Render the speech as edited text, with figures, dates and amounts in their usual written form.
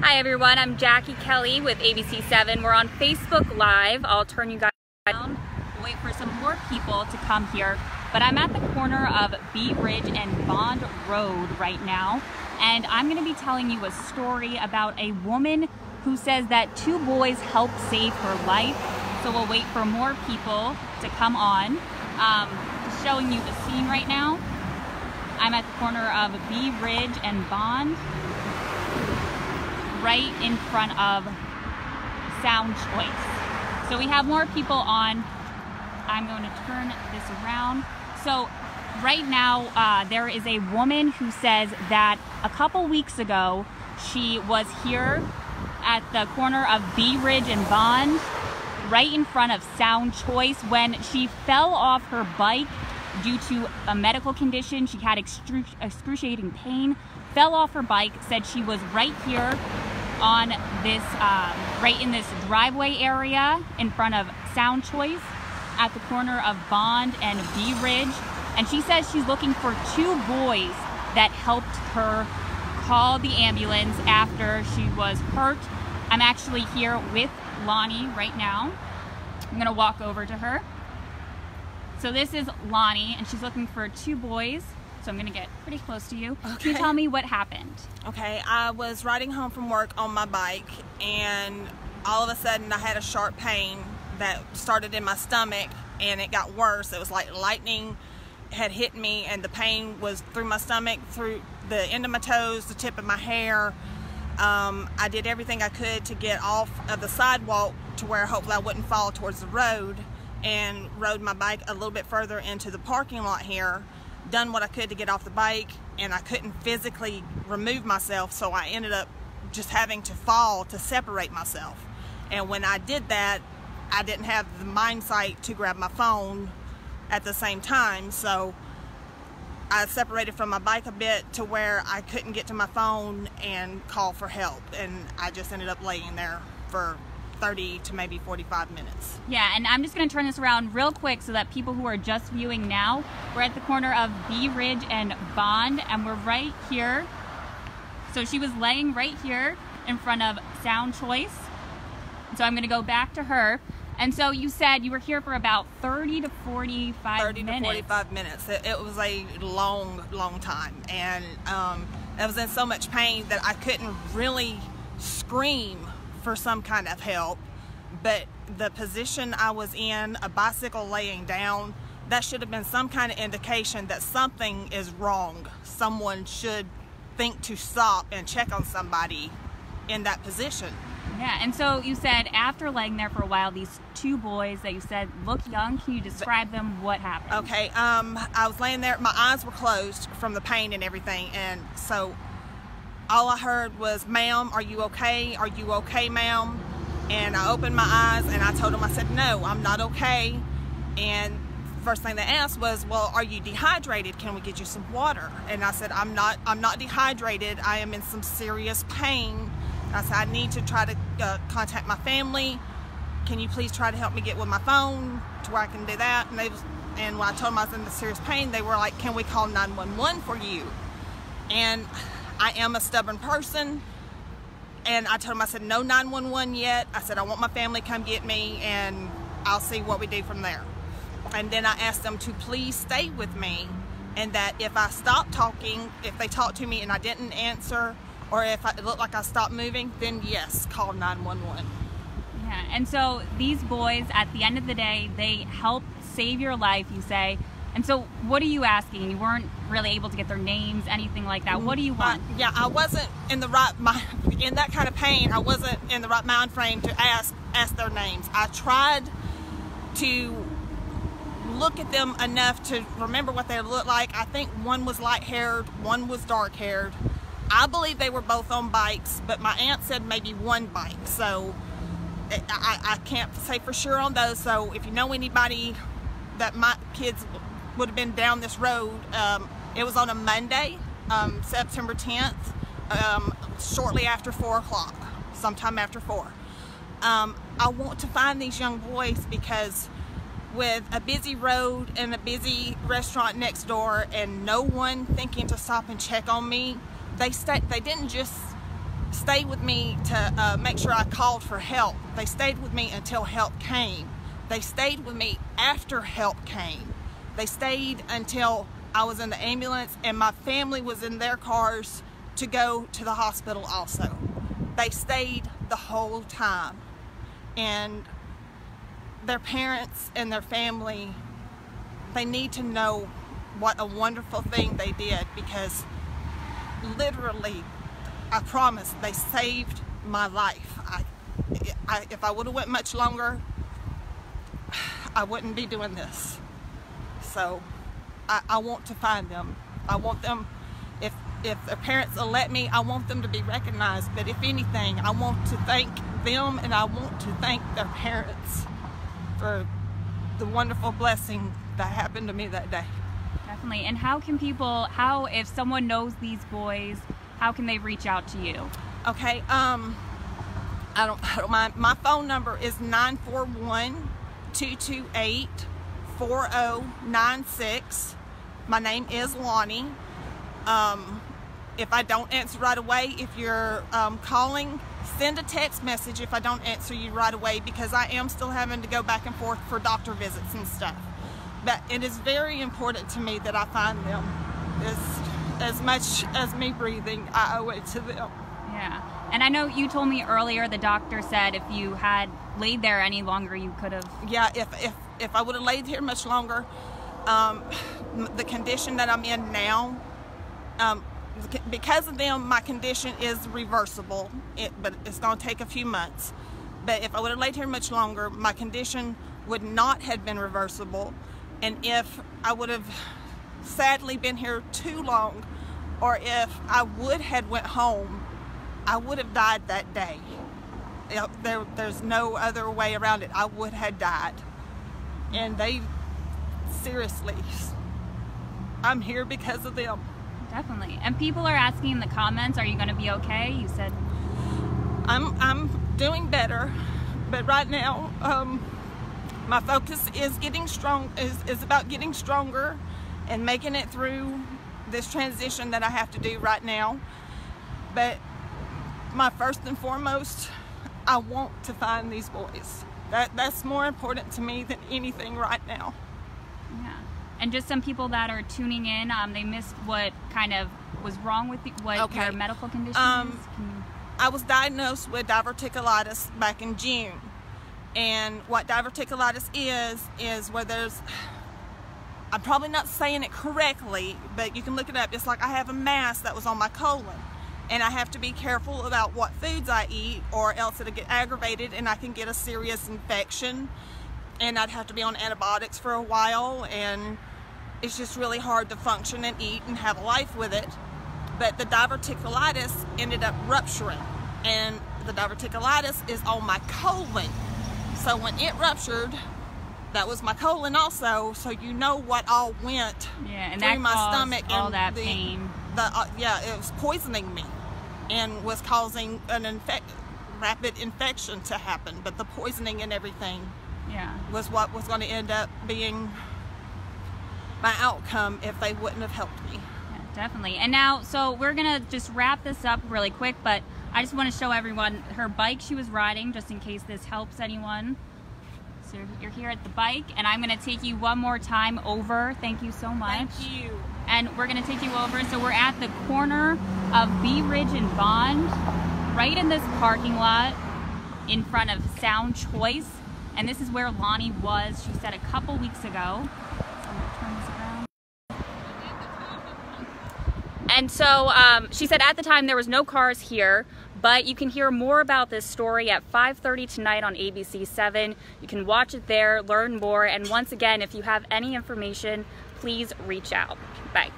Hi everyone, I'm Jackie Kelly with ABC7. We're on Facebook Live. I'll turn you guys down. We'll wait for some more people to come here. But I'm at the corner of Bee Ridge and Bond Road right now. And I'm going to be telling you a story about a woman who says that two boys helped save her life. So we'll wait for more people to come on. Just showing you the scene right now. I'm at the corner of Bee Ridge and Bond, right in front of Sound Choice. So we have more people on. I'm going to turn this around. So right now there is a woman who says that a couple weeks ago she was here at the corner of Bee Ridge and Bond, right in front of Sound Choice, when she fell off her bike due to a medical condition. She had excruciating pain, fell off her bike, said she was right here on this, right in this driveway area in front of Sound Choice at the corner of Bond and Bee Ridge. And she says she's looking for two boys that helped her call the ambulance after she was hurt. I'm actually here with Lonnie right now. I'm gonna walk over to her. So this is Lonnie, and she's looking for two boys. So I'm gonna get pretty close to you. Okay. Can you tell me what happened? Okay, I was riding home from work on my bike, and all of a sudden I had a sharp pain that started in my stomach, and it got worse. It was like lightning had hit me, and the pain was through my stomach, through the end of my toes, the tip of my hair. I did everything I could to get off of the sidewalk to where hopefully I wouldn't fall towards the road, and rode my bike a little bit further into the parking lot here. Done what I could to get off the bike, and I couldn't physically remove myself, so I ended up just having to fall to separate myself. And when I did that, I didn't have the mindsight to grab my phone at the same time, so I separated from my bike a bit to where I couldn't get to my phone and call for help, and I just ended up laying there for 30 to maybe 45 minutes. Yeah, and I'm just going to turn this around real quick so that people who are just viewing now, we're at the corner of Bee Ridge and Bond, and we're right here. So she was laying right here in front of Sound Choice. So I'm going to go back to her. And so you said you were here for about 30 to 45 30 minutes. to 45 minutes. It was a long time. And I was in so much pain that I couldn't really scream for some kind of help. But the position I was in, a bicycle laying down, that should have been some kind of indication that something is wrong. Someone should think to stop and check on somebody in that position. Yeah, and so you said after laying there for a while, these two boys that you said look young. Can you describe them? What happened? Okay, I was laying there, my eyes were closed from the pain and everything, and so all I heard was, "Ma'am, are you okay? Are you okay, ma'am?" And I opened my eyes and I told them, I said, "No, I'm not okay." And first thing they asked was, "Well, are you dehydrated? Can we get you some water?" And I said, I'm not dehydrated. I am in some serious pain." I said, "I need to try to contact my family. Can you please try to help me get with my phone to where I can do that?" And when I told them I was in serious pain, they were like, "Can we call 911 for you?" And I am a stubborn person. And I told them, I said, "No 911 yet." I said, "I want my family to come get me, and I'll see what we do from there." And then I asked them to please stay with me, and that if I stopped talking, if they talked to me and I didn't answer, or if it looked like I stopped moving, then yes, call 911. Yeah, and so these boys, at the end of the day, they helped save your life, you say. And so what are you asking? You weren't really able to get their names, anything like that. What do you want? Yeah, I wasn't in the right mind, in that kind of pain, I wasn't in the right mind frame to ask their names. I tried to look at them enough to remember what they looked like. I think one was light-haired, one was dark-haired. I believe they were both on bikes, but my aunt said maybe one bike, so I can't say for sure on those. So if you know anybody that my kids would have been down this road, it was on a Monday, September 10th, shortly after 4 o'clock, sometime after 4. I want to find these young boys because with a busy road and a busy restaurant next door and no one thinking to stop and check on me, they didn't just stayed with me to make sure I called for help. They stayed with me until help came. They stayed with me after help came. They stayed until I was in the ambulance and my family was in their cars to go to the hospital also. They stayed the whole time. And their parents and their family, they need to know what a wonderful thing they did, because literally, I promise, they saved my life. If I would have went much longer, I wouldn't be doing this. So I want to find them. I want them, if their parents will let me, I want them to be recognized. But if anything, I want to thank them, and I want to thank their parents for the wonderful blessing that happened to me that day. Definitely. And how can people, if someone knows these boys, how can they reach out to you? Okay, I don't mind. My phone number is 941-228-4096. My name is Lonnie. If I don't answer right away, if you're calling, send a text message if I don't answer you right away, because I am still having to go back and forth for doctor visits and stuff. But it is very important to me that I find them. As much as me breathing, I owe it to them. Yeah. And I know you told me earlier the doctor said if you had laid there any longer, you could have... Yeah, if I would have laid here much longer, the condition that I'm in now, because of them, my condition is reversible, but it's going to take a few months. But if I would have laid here much longer, my condition would not have been reversible. And if I would have sadly been here too long, or if I would have went home, I would have died that day. There's no other way around it. I would have died. And they, seriously, I'm here because of them. Definitely. And people are asking in the comments, are you going to be okay? You said... I'm doing better, but right now, my focus is getting strong, is about getting stronger and making it through this transition that I have to do right now. But my first and foremost, I want to find these boys. That's more important to me than anything right now. Yeah. And just some people that are tuning in, they missed what kind of was wrong with you, what your medical condition is. I was diagnosed with diverticulitis back in June. And what diverticulitis is where there's, I'm probably not saying it correctly, but you can look it up. It's like I have a mass that was on my colon, and I have to be careful about what foods I eat, or else it'll get aggravated and I can get a serious infection, and I'd have to be on antibiotics for a while, and it's just really hard to function and eat and have a life with it. But the diverticulitis ended up rupturing, and the diverticulitis is on my colon. So when it ruptured, that was my colon also, so you know what all went through my stomach, all and that pain. It was poisoning me and was causing an rapid infection to happen. But the poisoning and everything was what was going to end up being my outcome if they wouldn't have helped me. Yeah, definitely. And now, so we're gonna just wrap this up really quick, but I just want to show everyone her bike she was riding, just in case this helps anyone. So you're here at the bike, and I'm going to take you one more time over. Thank you so much. Thank you. And we're going to take you over. So we're at the corner of Bee Ridge and Bond, right in this parking lot in front of Sound Choice. And this is where Lonnie was, she said, a couple weeks ago. So I'm going to turn this around. And so she said at the time there was no cars here, but you can hear more about this story at 5:30 tonight on ABC 7. You can watch it there, learn more, and once again, if you have any information, please reach out. Bye.